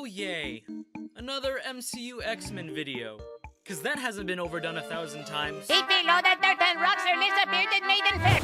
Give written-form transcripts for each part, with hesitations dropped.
Oh yay, another MCU X-Men video. Cause that hasn't been overdone 1,000 times. Eat below that dirt and rocks are Lisa bearded maiden fair.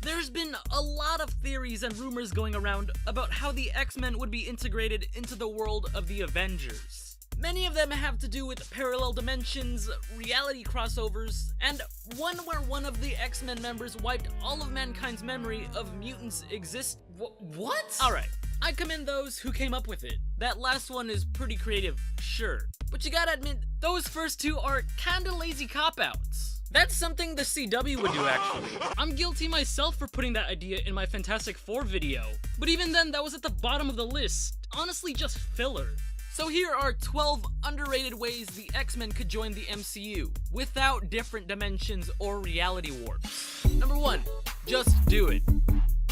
There's been a lot of theories and rumors going around about how the X-Men would be integrated into the world of the Avengers. Many of them have to do with parallel dimensions, reality crossovers, and one where one of the X-Men members wiped all of mankind's memory of mutants exist. What? Alright, I commend those who came up with it. That last one is pretty creative, sure. But you gotta admit, those first two are kinda lazy cop-outs. That's something the CW would do, actually. I'm guilty myself for putting that idea in my Fantastic Four video. But even then, that was at the bottom of the list. Honestly, just filler. So here are 12 underrated ways the X-Men could join the MCU, without different dimensions or reality warps. Number 1, just do it.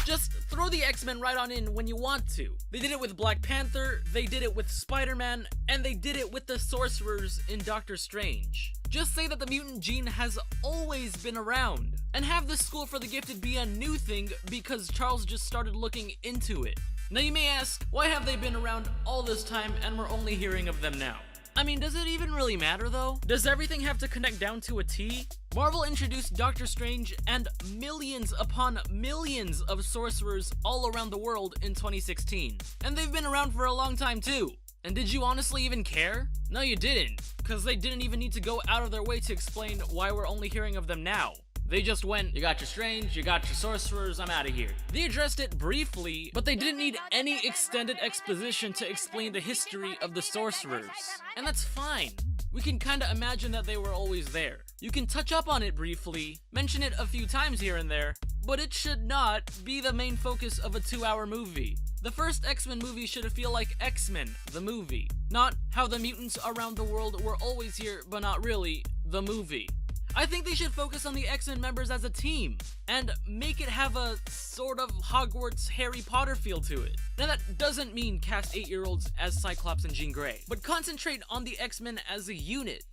Just throw the X-Men right on in when you want to. They did it with Black Panther, they did it with Spider-Man, and they did it with the Sorcerers in Doctor Strange. Just say that the mutant gene has always been around, and have the School for the Gifted be a new thing because Charles just started looking into it. Now you may ask, why have they been around all this time and we're only hearing of them now? I mean, does it even really matter though? Does everything have to connect down to a T? Marvel introduced Doctor Strange and millions upon millions of sorcerers all around the world in 2016. And they've been around for a long time too. And did you honestly even care? No, you didn't, because they didn't even need to go out of their way to explain why we're only hearing of them now. They just went, you got your Strange, you got your Sorcerers, I'm out of here. They addressed it briefly, but they didn't need any extended exposition to explain the history of the Sorcerers. And that's fine. We can kinda imagine that they were always there. You can touch up on it briefly, mention it a few times here and there, but it should not be the main focus of a 2-hour movie. The first X-Men movie should feel like X-Men, the movie, not how the mutants around the world were always here, but not really, the movie. I think they should focus on the X-Men members as a team, and make it have a sort of Hogwarts Harry Potter feel to it. Now that doesn't mean cast 8-year-olds as Cyclops and Jean Grey, but concentrate on the X-Men as a unit,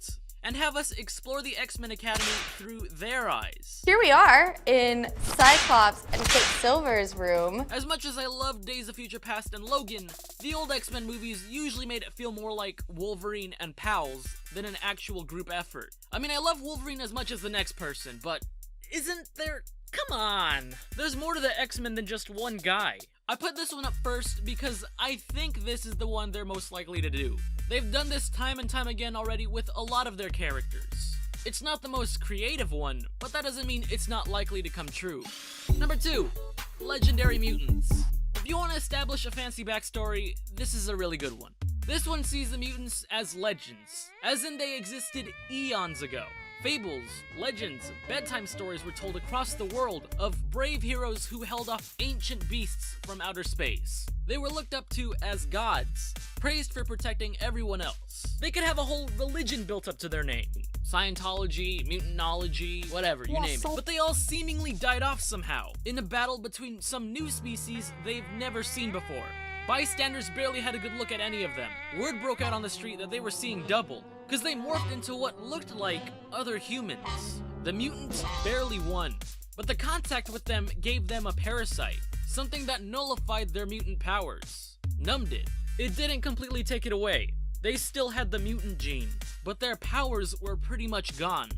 and have us explore the X-Men Academy through their eyes. Here we are in Cyclops and Quicksilver's room. As much as I love Days of Future Past and Logan, the old X-Men movies usually made it feel more like Wolverine and pals than an actual group effort. I mean, I love Wolverine as much as the next person, but isn't there... Come on! There's more to the X-Men than just one guy. I put this one up first because I think this is the one they're most likely to do. They've done this time and time again already with a lot of their characters. It's not the most creative one, but that doesn't mean it's not likely to come true. Number 2, legendary mutants. If you want to establish a fancy backstory, this is a really good one. This one sees the mutants as legends, as in they existed eons ago. Fables, legends, bedtime stories were told across the world of brave heroes who held off ancient beasts from outer space. They were looked up to as gods, praised for protecting everyone else. They could have a whole religion built up to their name. Scientology, mutantology, whatever, you name it. But they all seemingly died off somehow, in a battle between some new species they've never seen before. Bystanders barely had a good look at any of them. Word broke out on the street that they were seeing double, because they morphed into what looked like other humans. The mutants barely won, but the contact with them gave them a parasite, something that nullified their mutant powers. Numbed it. It didn't completely take it away. They still had the mutant gene, but their powers were pretty much gone.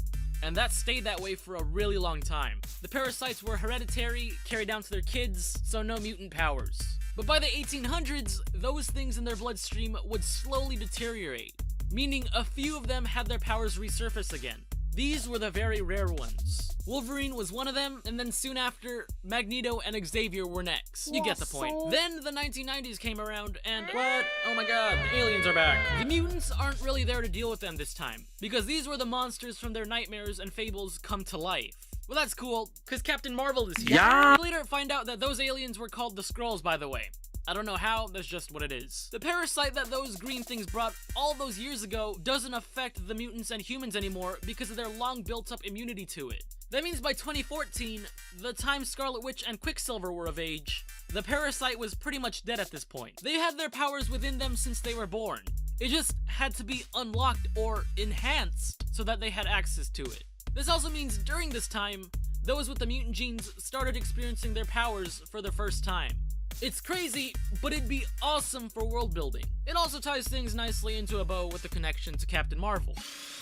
And that stayed that way for a really long time. The parasites were hereditary, carried down to their kids, so no mutant powers. But by the 1800s, those things in their bloodstream would slowly deteriorate, meaning a few of them had their powers resurface again. These were the very rare ones. Wolverine was one of them, and then soon after, Magneto and Xavier were next. You get the point. Then the 1990s came around and... What? Oh my god, the aliens are back. The mutants aren't really there to deal with them this time, because these were the monsters from their nightmares and fables come to life. Well, that's cool, because Captain Marvel is here. Yeah. We later find out that those aliens were called the Skrulls, by the way. I don't know how, that's just what it is. The parasite that those green things brought all those years ago doesn't affect the mutants and humans anymore because of their long built-up immunity to it. That means by 2014, the time Scarlet Witch and Quicksilver were of age, the parasite was pretty much dead at this point. They had their powers within them since they were born. It just had to be unlocked or enhanced so that they had access to it. This also means during this time, those with the mutant genes started experiencing their powers for the first time. It's crazy, but it'd be awesome for world building. It also ties things nicely into a bow with a connection to Captain Marvel.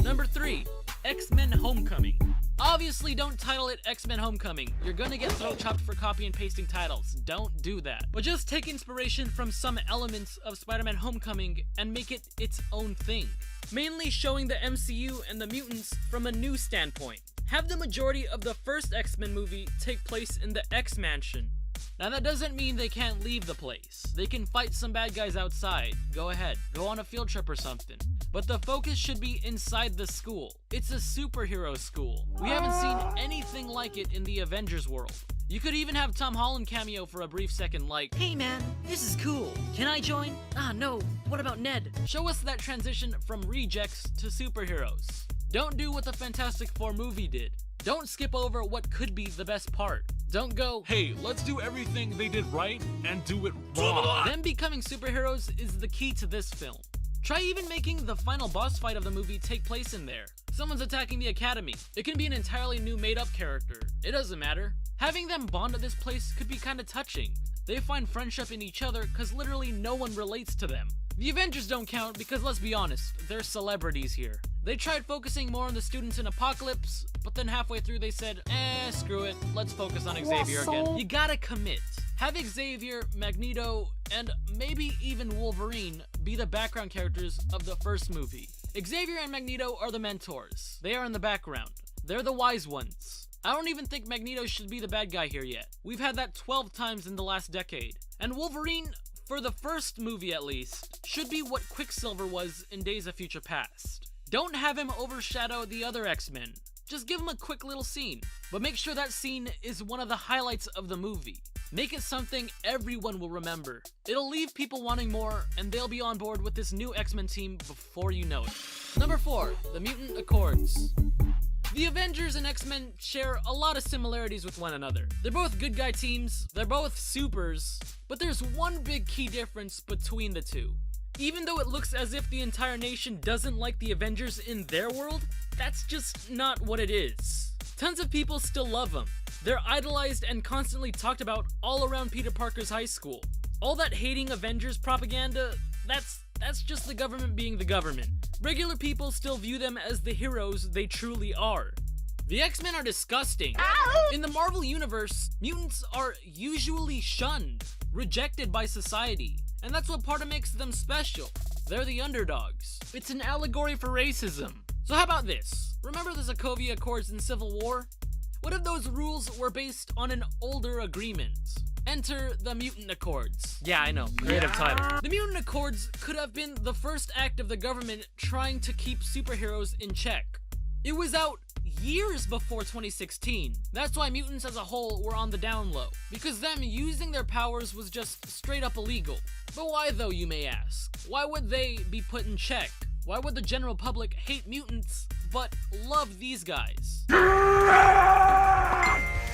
Number 3, X-Men Homecoming. Obviously, don't title it X-Men Homecoming. You're gonna get throat chopped for copy and pasting titles. Don't do that. But just take inspiration from some elements of Spider-Man Homecoming and make it its own thing. Mainly showing the MCU and the mutants from a new standpoint. Have the majority of the first X-Men movie take place in the X-Mansion. Now that doesn't mean they can't leave the place. They can fight some bad guys outside. Go ahead, go on a field trip or something. But the focus should be inside the school. It's a superhero school. We haven't seen anything like it in the Avengers world. You could even have Tom Holland cameo for a brief second like, "Hey man, this is cool. Can I join? Ah no, what about Ned?" Show us that transition from rejects to superheroes. Don't do what the Fantastic Four movie did. Don't skip over what could be the best part. Don't go, "Hey, let's do everything they did right and do it wrong." Them becoming superheroes is the key to this film. Try even making the final boss fight of the movie take place in there. Someone's attacking the academy. It can be an entirely new made-up character. It doesn't matter. Having them bond at this place could be kinda touching. They find friendship in each other cause literally no one relates to them. The Avengers don't count because let's be honest, they're celebrities here. They tried focusing more on the students in Apocalypse, but then halfway through they said, screw it, let's focus on Xavier again. You gotta commit. Have Xavier, Magneto, and maybe even Wolverine be the background characters of the first movie. Xavier and Magneto are the mentors. They are in the background. They're the wise ones. I don't even think Magneto should be the bad guy here yet. We've had that 12 times in the last decade. And Wolverine, for the first movie at least, should be what Quicksilver was in Days of Future Past. Don't have him overshadow the other X-Men. Just give him a quick little scene. But make sure that scene is one of the highlights of the movie. Make it something everyone will remember. It'll leave people wanting more, and they'll be on board with this new X-Men team before you know it. Number 4, the Mutant Accords. The Avengers and X-Men share a lot of similarities with one another. They're both good guy teams, they're both supers, but there's one big key difference between the two. Even though it looks as if the entire nation doesn't like the Avengers in their world, that's just not what it is. Tons of people still love them. They're idolized and constantly talked about all around Peter Parker's high school. All that hating Avengers propaganda, that's just the government being the government. Regular people still view them as the heroes they truly are. The X-Men are disgusting. In the Marvel Universe, mutants are usually shunned, rejected by society, and that's what part of makes them special. They're the underdogs. It's an allegory for racism. So how about this? Remember the Sokovia Accords in Civil War? What if those rules were based on an older agreement? Enter the Mutant Accords. Yeah, I know, creative title. The Mutant Accords could have been the first act of the government trying to keep superheroes in check. It was out years before 2016. That's why mutants as a whole were on the down low, because them using their powers was just straight up illegal. But why though, you may ask? Why would they be put in check? Why would the general public hate mutants but love these guys?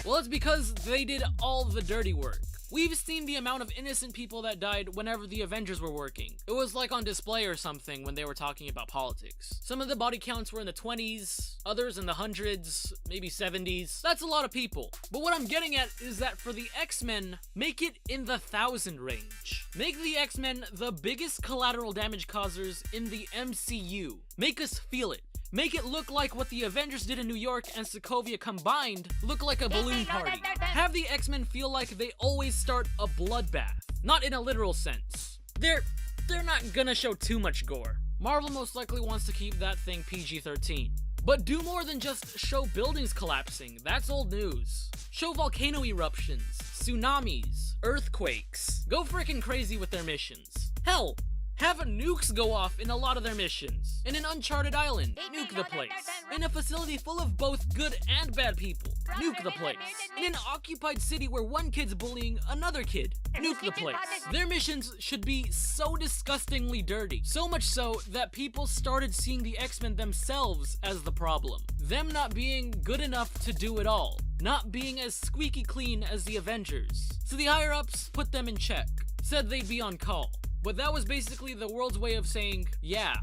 Well, it's because they did all the dirty work. We've seen the amount of innocent people that died whenever the Avengers were working. It was like on display or something when they were talking about politics. Some of the body counts were in the 20s, others in the hundreds, maybe 70s. That's a lot of people. But what I'm getting at is that for the X-Men, make it in the 1,000 range. Make the X-Men the biggest collateral damage causers in the MCU. Make us feel it. Make it look like what the Avengers did in New York and Sokovia combined look like a balloon party. Have the X-Men feel like they always start a bloodbath. Not in a literal sense. They're not gonna show too much gore. Marvel most likely wants to keep that thing PG-13. But do more than just show buildings collapsing. That's old news. Show volcano eruptions, tsunamis, earthquakes. Go freaking crazy with their missions. Hell, have nukes go off in a lot of their missions. In an uncharted island, nuke the place. In a facility full of both good and bad people, nuke the place. In an occupied city where one kid's bullying another kid, nuke the place. Their missions should be so disgustingly dirty. So much so that people started seeing the X-Men themselves as the problem. Them not being good enough to do it all. Not being as squeaky clean as the Avengers. So the higher-ups put them in check. Said they'd be on call. But that was basically the world's way of saying, yeah,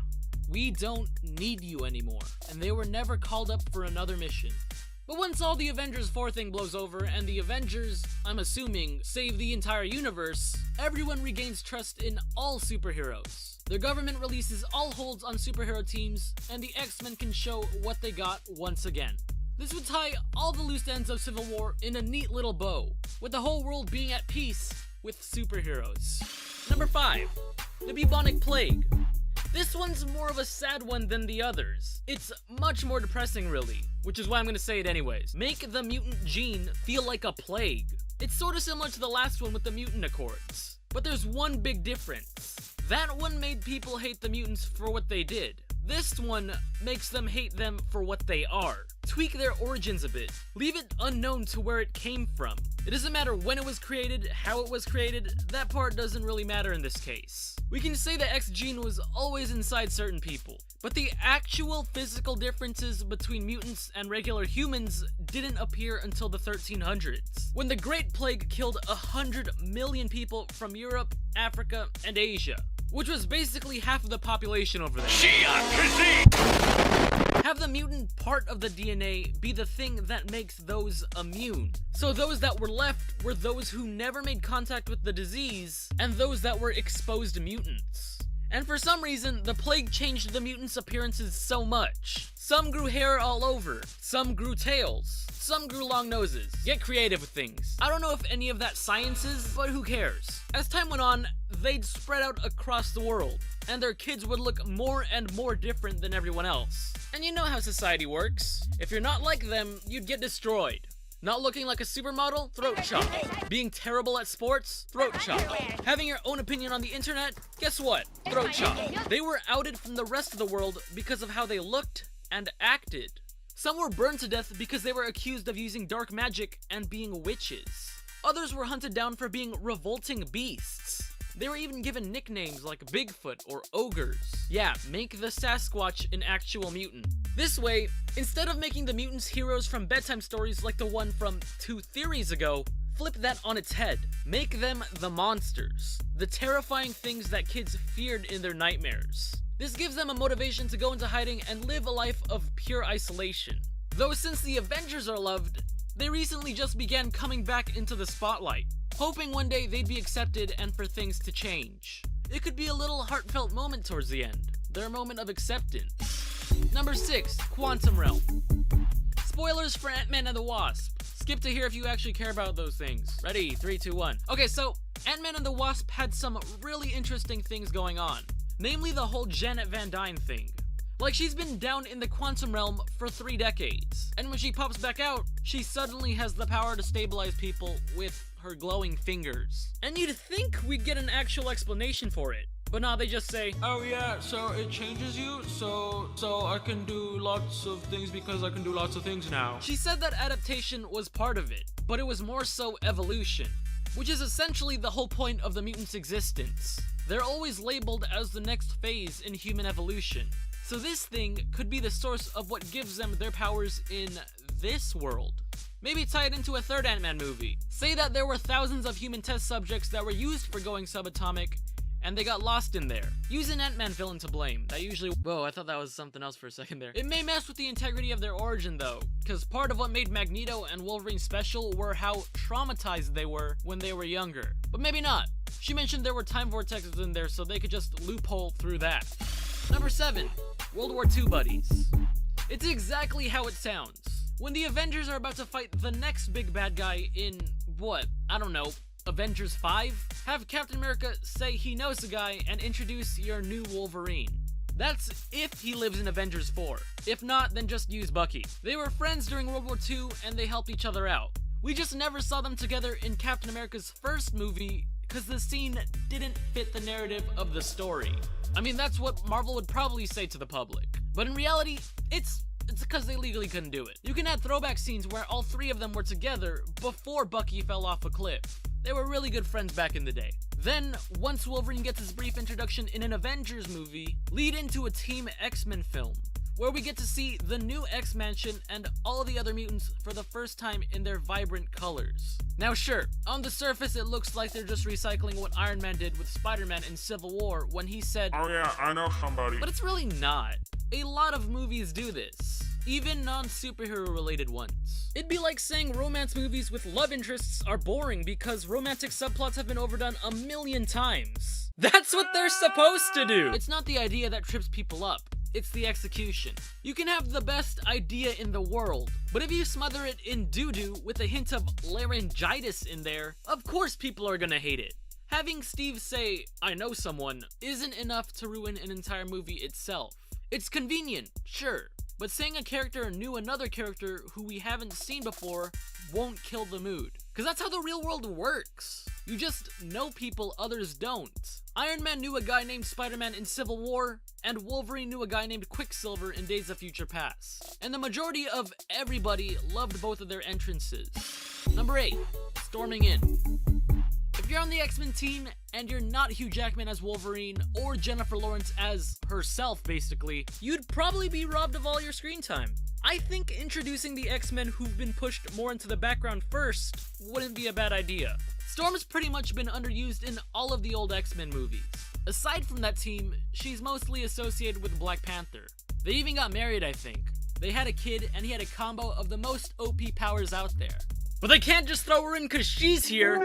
we don't need you anymore. And they were never called up for another mission. But once all the Avengers 4 thing blows over and the Avengers, I'm assuming, save the entire universe, everyone regains trust in all superheroes. Their government releases all holds on superhero teams, and the X-Men can show what they got once again. This would tie all the loose ends of Civil War in a neat little bow, with the whole world being at peace with superheroes. Number 5. The Bubonic Plague. This one's more of a sad one than the others. It's much more depressing, really, which is why I'm gonna say it anyways. Make the mutant gene feel like a plague. It's sort of similar to the last one with the mutant accords, but there's one big difference. That one made people hate the mutants for what they did. This one makes them hate them for what they are. Tweak their origins a bit. Leave it unknown to where it came from. It doesn't matter when it was created, how it was created, that part doesn't really matter in this case. We can say the X gene was always inside certain people, but the actual physical differences between mutants and regular humans didn't appear until the 1300s, when the Great Plague killed 100 million people from Europe, Africa, and Asia, which was basically half of the population over there. Have the mutant part of the DNA be the thing that makes those immune. So those that were left were those who never made contact with the disease, and those that were exposed mutants. And for some reason, the plague changed the mutants' appearances so much. Some grew hair all over, some grew tails, some grew long noses. Get creative with things. I don't know if any of that science is, but who cares? As time went on, they'd spread out across the world, and their kids would look more and more different than everyone else. And you know how society works. If you're not like them, you'd get destroyed. Not looking like a supermodel? Throat chop. Being terrible at sports? Throat chop. Having your own opinion on the internet? Guess what? Throat chop. They were outed from the rest of the world because of how they looked and acted. Some were burned to death because they were accused of using dark magic and being witches. Others were hunted down for being revolting beasts. They were even given nicknames like Bigfoot or Ogres. Yeah, make the Sasquatch an actual mutant. This way, instead of making the mutants heroes from bedtime stories like the one from 2 theories ago, flip that on its head. Make them the monsters. The terrifying things that kids feared in their nightmares. This gives them a motivation to go into hiding and live a life of pure isolation. Though since the Avengers are loved, they recently just began coming back into the spotlight, hoping one day they'd be accepted and for things to change. It could be a little heartfelt moment towards the end, their moment of acceptance. Number 6, Quantum Realm. Spoilers for Ant-Man and the Wasp. Skip to here if you actually care about those things. Ready, 3, 2, 1. Okay, so Ant-Man and the Wasp had some really interesting things going on, namely the whole Janet Van Dyne thing. Like, she's been down in the quantum realm for 3 decades, and when she pops back out, she suddenly has the power to stabilize people with her glowing fingers. And you'd think we'd get an actual explanation for it, but nah, they just say, oh yeah, so it changes you, so I can do lots of things because I can do lots of things now. She said that adaptation was part of it, but it was more so evolution, which is essentially the whole point of the mutants' existence. They're always labeled as the next phase in human evolution. So this thing could be the source of what gives them their powers in this world. Maybe tie it into a third Ant-Man movie. Say that there were thousands of human test subjects that were used for going subatomic, and they got lost in there. Use an Ant-Man villain to blame. That usually— whoa, I thought that was something else for a second there. It may mess with the integrity of their origin though, because part of what made Magneto and Wolverine special were how traumatized they were when they were younger. But maybe not. She mentioned there were time vortexes in there, so they could just loophole through that. Number 7, World War II buddies. It's exactly how it sounds. When the Avengers are about to fight the next big bad guy in, what, I don't know, Avengers 5? Have Captain America say he knows a guy and introduce your new Wolverine. That's if he lives in Avengers 4. If not, then just use Bucky. They were friends during World War II and they helped each other out. We just never saw them together in Captain America's first movie because the scene didn't fit the narrative of the story. I mean, that's what Marvel would probably say to the public. But in reality, it's because they legally couldn't do it. You can add throwback scenes where all 3 of them were together before Bucky fell off a cliff. They were really good friends back in the day. Then, once Wolverine gets his brief introduction in an Avengers movie, lead into a Team X-Men film, where we get to see the new X-Mansion and all the other mutants for the first time in their vibrant colors. Now sure, on the surface it looks like they're just recycling what Iron Man did with Spider-Man in Civil War when he said, oh yeah, I know somebody. But it's really not. A lot of movies do this. even non-superhero related ones. It'd be like saying romance movies with love interests are boring because romantic subplots have been overdone a million times. That's what they're supposed to do! It's not the idea that trips people up. It's the execution. You can have the best idea in the world, but if you smother it in doo-doo with a hint of laryngitis in there, of course people are gonna hate it. Having Steve say, "I know someone," isn't enough to ruin an entire movie itself. It's convenient, sure, but saying a character knew another character who we haven't seen before won't kill the mood. Cause that's how the real world works. You just know people others don't. Iron Man knew a guy named Spider-Man in Civil War, and Wolverine knew a guy named Quicksilver in Days of Future Past. And the majority of everybody loved both of their entrances. Number 8, storming in. If you're on the X-Men team and you're not Hugh Jackman as Wolverine or Jennifer Lawrence as herself, basically, you'd probably be robbed of all your screen time. I think introducing the X-Men who've been pushed more into the background first wouldn't be a bad idea. Storm's pretty much been underused in all of the old X-Men movies. Aside from that team, she's mostly associated with Black Panther. They even got married, I think. They had a kid, and he had a combo of the most OP powers out there. But they can't just throw her in cause she's here!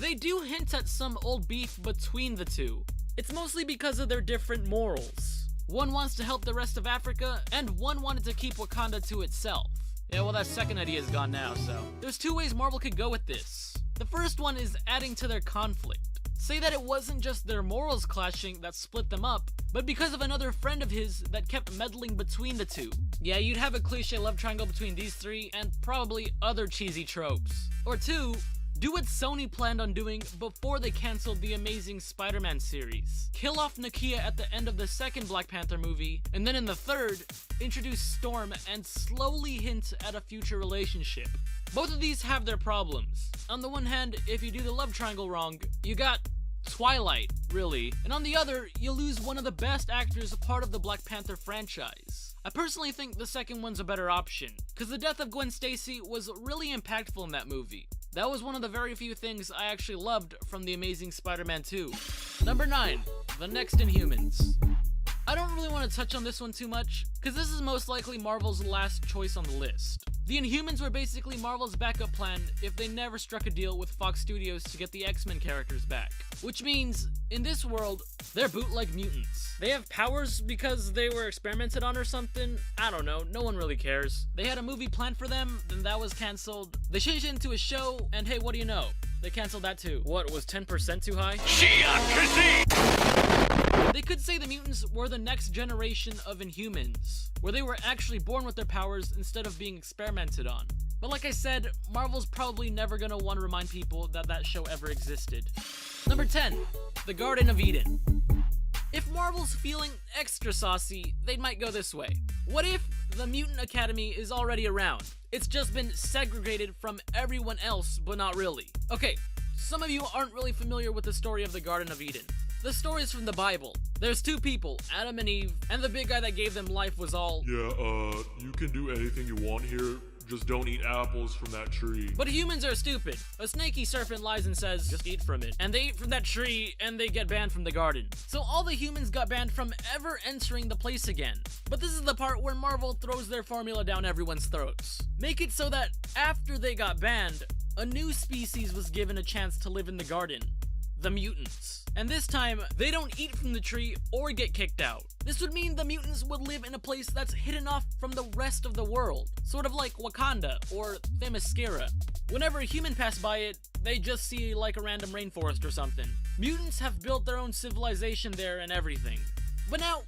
They do hint at some old beef between the two. It's mostly because of their different morals. One wants to help the rest of Africa, and one wanted to keep Wakanda to itself. Yeah, well, that second idea is gone now, so. There's two ways Marvel could go with this. The first one is adding to their conflict. Say that it wasn't just their morals clashing that split them up, but because of another friend of his that kept meddling between the two. Yeah, you'd have a cliche love triangle between these three, and probably other cheesy tropes. Or two, do what Sony planned on doing before they canceled the Amazing Spider-Man series. Kill off Nakia at the end of the second Black Panther movie, and then in the third, introduce Storm and slowly hint at a future relationship. Both of these have their problems. On the one hand, if you do the love triangle wrong, you got Twilight, really. And on the other, you lose one of the best actors a part of the Black Panther franchise. I personally think the second one's a better option, because the death of Gwen Stacy was really impactful in that movie. That was one of the very few things I actually loved from The Amazing Spider-Man 2. Number 9, the next Inhumans. I don't really want to touch on this one too much, because this is most likely Marvel's last choice on the list. The Inhumans were basically Marvel's backup plan if they never struck a deal with Fox Studios to get the X-Men characters back. Which means, in this world, they're bootleg mutants. They have powers because they were experimented on or something? I don't know, no one really cares. They had a movie planned for them, then that was cancelled. They changed it into a show, and hey, what do you know? They canceled that too. What, was 10% too high? They could say the mutants were the next generation of Inhumans, where they were actually born with their powers instead of being experimented on. But like I said, Marvel's probably never gonna want to remind people that that show ever existed. Number 10, the Garden of Eden. If Marvel's feeling extra saucy, they might go this way. What if the Mutant Academy is already around? It's just been segregated from everyone else, but not really. Okay, some of you aren't really familiar with the story of the Garden of Eden. The story is from the Bible. There's two people, Adam and Eve, and the big guy that gave them life was all, Yeah, you can do anything you want here, just don't eat apples from that tree. but humans are stupid. A snaky serpent lies and says, just eat from it. And they eat from that tree, and they get banned from the garden. So all the humans got banned from ever entering the place again. But this is the part where Marvel throws their formula down everyone's throats. Make it so that after they got banned, a new species was given a chance to live in the garden. The mutants. And this time, they don't eat from the tree or get kicked out. This would mean the mutants would live in a place that's hidden off from the rest of the world. Sort of like Wakanda or Themyscira. Whenever a human passed by it, they just see like a random rainforest or something. Mutants have built their own civilization there and everything. But now,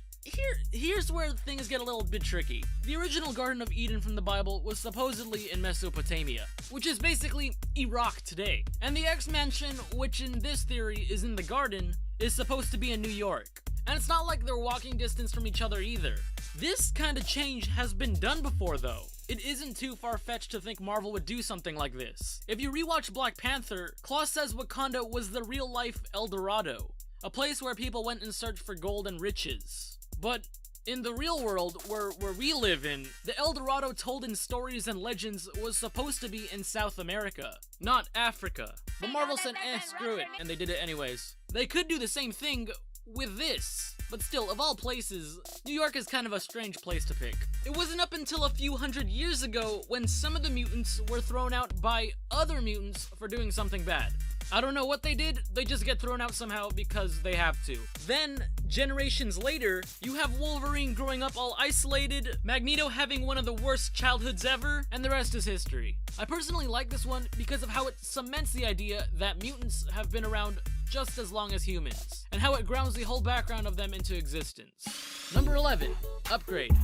here's where things get a little bit tricky. The original Garden of Eden from the Bible was supposedly in Mesopotamia, which is basically Iraq today. And the X-Mansion, which in this theory is in the garden, is supposed to be in New York. And it's not like they're walking distance from each other either. This kind of change has been done before though. It isn't too far-fetched to think Marvel would do something like this. If you rewatch Black Panther, Klaus says Wakanda was the real-life El Dorado, a place where people went in search for gold and riches. But in the real world, where we live in, the El Dorado told in stories and legends was supposed to be in South America, not Africa. But Marvel said, screw it, and they did it anyways. They could do the same thing with this. But still, of all places, New York is kind of a strange place to pick. It wasn't up until a few hundred years ago when some of the mutants were thrown out by other mutants for doing something bad. I don't know what they did, they just get thrown out somehow because they have to. Then, generations later, you have Wolverine growing up all isolated, Magneto having one of the worst childhoods ever, and the rest is history. I personally like this one because of how it cements the idea that mutants have been around just as long as humans, and how it grounds the whole background of them into existence. Number 11, Upgrade.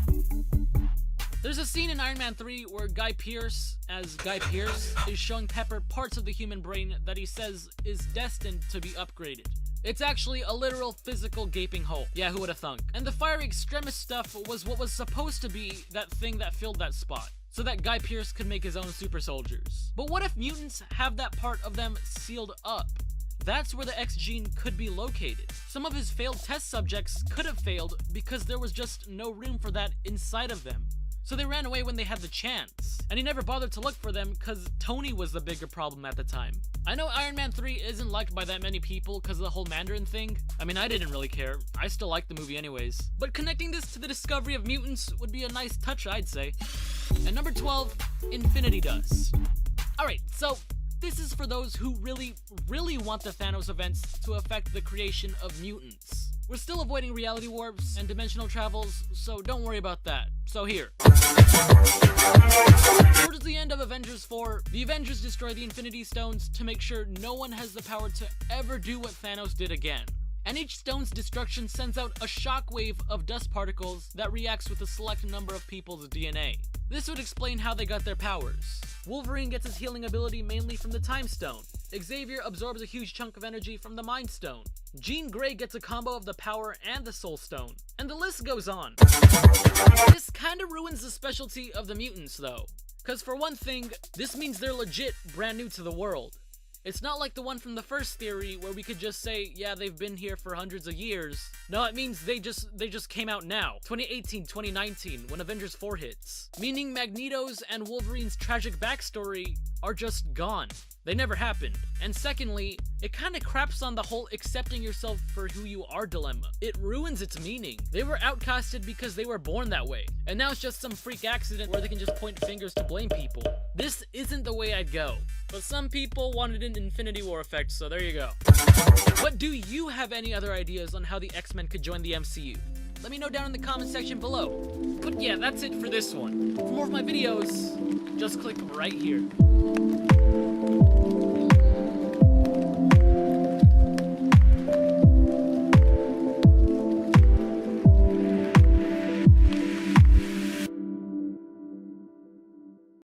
There's a scene in Iron Man 3 where Guy Pearce, as Guy Pearce, is showing Pepper parts of the human brain that he says is destined to be upgraded. It's actually a literal physical gaping hole. Yeah, who would have thunk? And the fiery extremis stuff was what was supposed to be that thing that filled that spot, so that Guy Pearce could make his own super soldiers. But what if mutants have that part of them sealed up? That's where the X gene could be located. Some of his failed test subjects could have failed because there was just no room for that inside of them. So they ran away when they had the chance, and he never bothered to look for them because Tony was the bigger problem at the time. I know Iron Man 3 isn't liked by that many people because of the whole Mandarin thing. I mean, I didn't really care. I still like the movie anyways. But connecting this to the discovery of mutants would be a nice touch, I'd say. And number 12, Infinity Dust. Alright, so this is for those who really want the Thanos events to affect the creation of mutants. We're still avoiding reality warps and dimensional travels, so don't worry about that. So here. Towards the end of Avengers 4, the Avengers destroy the Infinity Stones to make sure no one has the power to ever do what Thanos did again. And each stone's destruction sends out a shockwave of dust particles that reacts with a select number of people's DNA. This would explain how they got their powers. Wolverine gets his healing ability mainly from the Time Stone. Xavier absorbs a huge chunk of energy from the Mind Stone. Jean Grey gets a combo of the Power and the Soul Stone. And the list goes on. This kinda ruins the specialty of the mutants though. Cause for one thing, this means they're legit brand new to the world. It's not like the one from the first theory where we could just say, yeah, they've been here for hundreds of years. No, it means they just came out now. 2018, 2019, when Avengers 4 hits. Meaning Magneto's and Wolverine's tragic backstory are just gone. They never happened. And secondly, it kinda craps on the whole accepting yourself for who you are dilemma. It ruins its meaning. They were outcasted because they were born that way. And now it's just some freak accident where they can just point fingers to blame people. This isn't the way I'd go. But some people wanted an Infinity War effect, so there you go. But do you have any other ideas on how the X-Men could join the MCU? Let me know down in the comment section below. But yeah, that's it for this one. For more of my videos, just click right here.